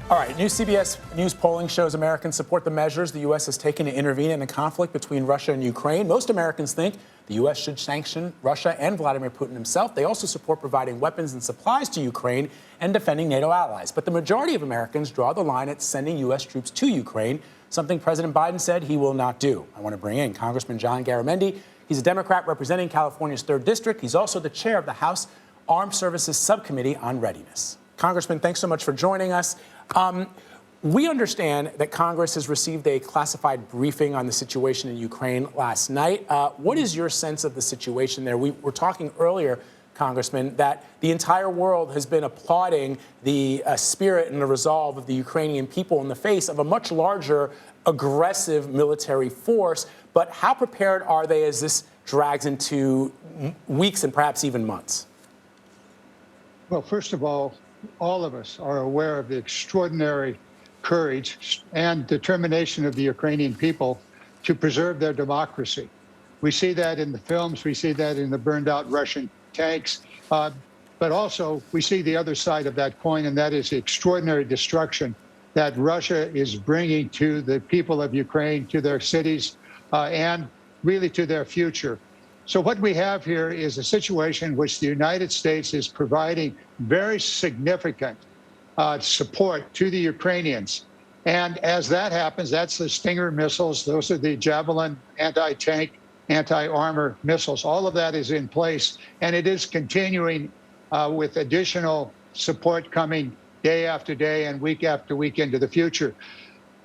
All right, new CBS News polling shows Americans support the measures the U.S. has taken to intervene in the conflict between Russia and Ukraine. Most Americans think the U.S. should sanction Russia and Vladimir Putin himself. They also support providing weapons and supplies to Ukraine and defending NATO allies. But the majority of Americans draw the line at sending U.S. troops to Ukraine, something President Biden said he will not do. I want to bring in Congressman John Garamendi. He's a Democrat representing California's 3rd District. He's also the chair of the House Armed Services Subcommittee on Readiness. Congressman, thanks so much for joining us. We understand that Congress has received a classified briefing on the situation in Ukraine last night. What is your sense of the situation there? We were talking earlier, Congressman, that the entire world has been applauding the spirit and the resolve of the Ukrainian people in the face of a much larger, aggressive military force. But how prepared are they as this drags into weeks and perhaps even months? Well, first of all of us are aware of the extraordinary courage and determination of the Ukrainian people to preserve their democracy. We see that in the films, we see that in the burned out Russian tanks, but also we see the other side of that coin, and that is the extraordinary destruction that Russia is bringing to the people of Ukraine, to their cities, and really to their future. So what we have here is a situation in which the United States is providing very significant support to the Ukrainians. And as that happens, that's the Stinger missiles. Those are the Javelin anti-tank, anti-armor missiles. All of that is in place. And it is continuing with additional support coming day after day and week after week into the future.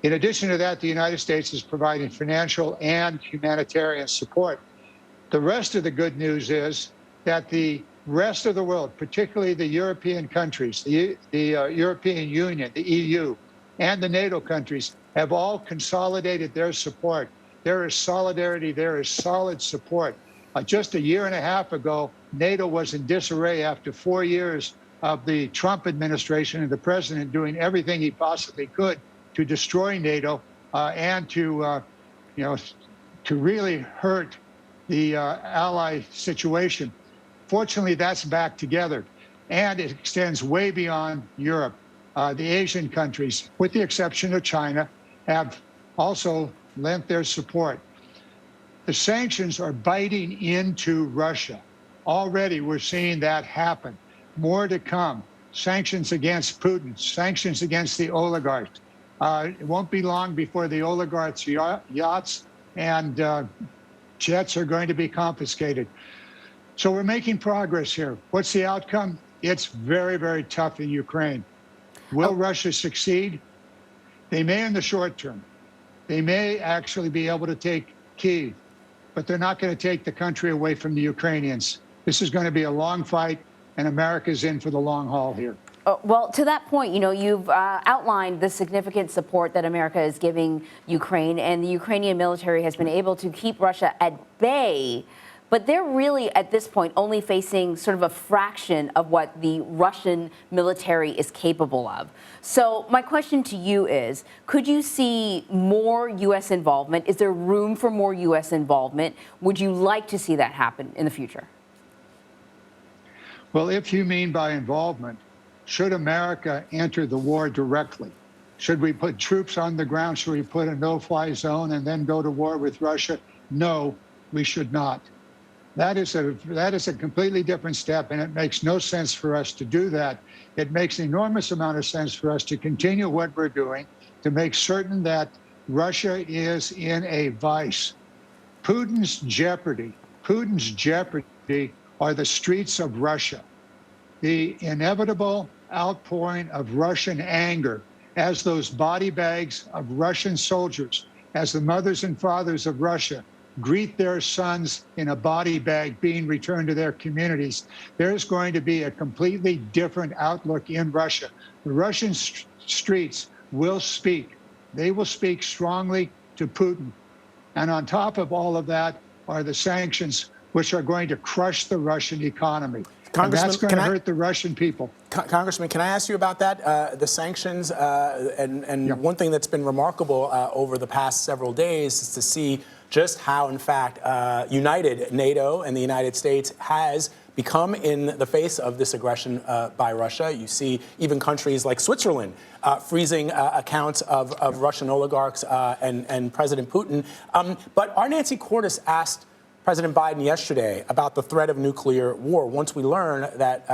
In addition to that, the United States is providing financial and humanitarian support. The rest of the good news is that the rest of the world, particularly the European countries, the European Union, the EU, and the NATO countries have all consolidated their support. There is solidarity, there is solid support. Just a year and a half ago, NATO was in disarray after 4 years of the Trump administration and the president doing everything he possibly could to destroy NATO and to really hurt the ally situation. Fortunately, that's back together, and it extends way beyond Europe. The Asian countries, with the exception of China, have also lent their support. The sanctions are biting into Russia. Already we're seeing that happen. More to come. Sanctions against Putin, sanctions against the oligarchs. It won't be long before the oligarchs' yachts and jets are going to be confiscated. So we're making progress here. What's the outcome? It's very, very tough in Ukraine. Will Russia succeed? They may in the short term. They may actually be able to take Kyiv, but they're not going to take the country away from the Ukrainians. This is going to be a long fight, and America's in for the long haul here. Well, to that point, you've outlined the significant support that America is giving Ukraine, and the Ukrainian military has been able to keep Russia at bay. But they're really, at this point, only facing sort of a fraction of what the Russian military is capable of. So my question to you is, could you see more U.S. involvement? Is there room for more U.S. involvement? Would you like to see that happen in the future? Well, if you mean by involvement, should America enter the war directly? Should we put troops on the ground? Should we put a no-fly zone and then go to war with Russia? No, we should not. That is a completely different step, and it makes no sense for us to do that. It makes an enormous amount of sense for us to continue what we're doing, to make certain that Russia is in a vice. Putin's jeopardy are the streets of Russia. The inevitable outpouring of Russian anger as those body bags of Russian soldiers, as the mothers and fathers of Russia greet their sons in a body bag being returned to their communities. There's going to be a completely different outlook in Russia. The Russian streets will speak. They will speak strongly to Putin. And on top of all of that are the sanctions, which are going to crush the Russian economy. And that's going to hurt the Russian people. Congressman, can I ask you about that? The sanctions, one thing that's been remarkable over the past several days is to see just how, in fact, united NATO and the United States has become in the face of this aggression by Russia. You see even countries like Switzerland freezing accounts of Russian oligarchs and President Putin. But our Nancy Cordes asked President Biden yesterday about the threat of nuclear war. Once we learned that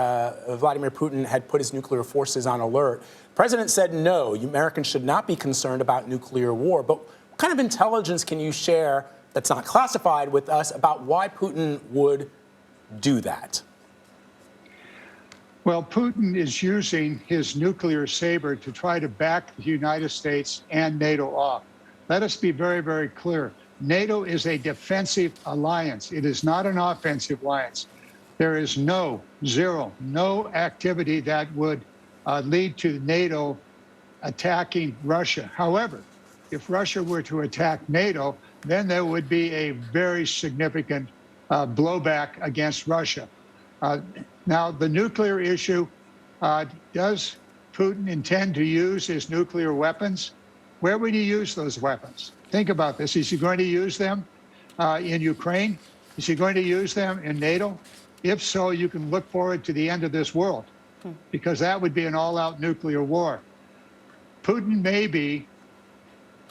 Vladimir Putin had put his nuclear forces on alert, the president said no, Americans should not be concerned about nuclear war. But what kind of intelligence can you share that's not classified with us about why Putin would do that? Well, Putin is using his nuclear saber to try to back the United States and NATO off. Let us be very, very clear. NATO is a defensive alliance. It is not an offensive alliance. There is no activity that would lead to NATO attacking Russia. However, if Russia were to attack NATO, then there would be a very significant blowback against Russia. Now, the nuclear issue, does Putin intend to use his nuclear weapons? Where would he use those weapons? Think about this. Is he going to use them in Ukraine? Is he going to use them in NATO? If so, you can look forward to the end of this world, because that would be an all-out nuclear war. Putin may be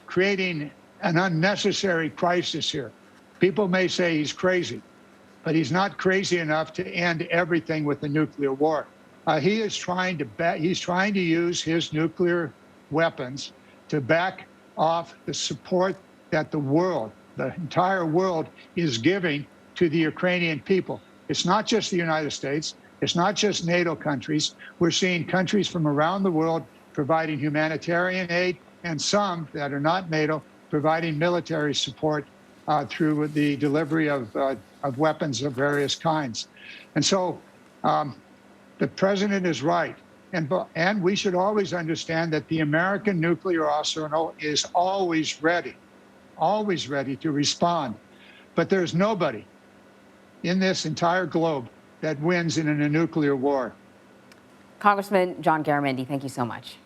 creating an unnecessary crisis here. People may say he's crazy, but he's not crazy enough to end everything with a nuclear war. He's trying to use his nuclear weapons to back off the support that the entire world is giving to the Ukrainian people. It's not just the United States. It's not just NATO countries. We're seeing countries from around the world providing humanitarian aid, and some that are not NATO providing military support through the delivery of weapons of various kinds. And so the president is right. And we should always understand that the American nuclear arsenal is always ready to respond. But there's nobody in this entire globe that wins in a nuclear war. Congressman John Garamendi, thank you so much.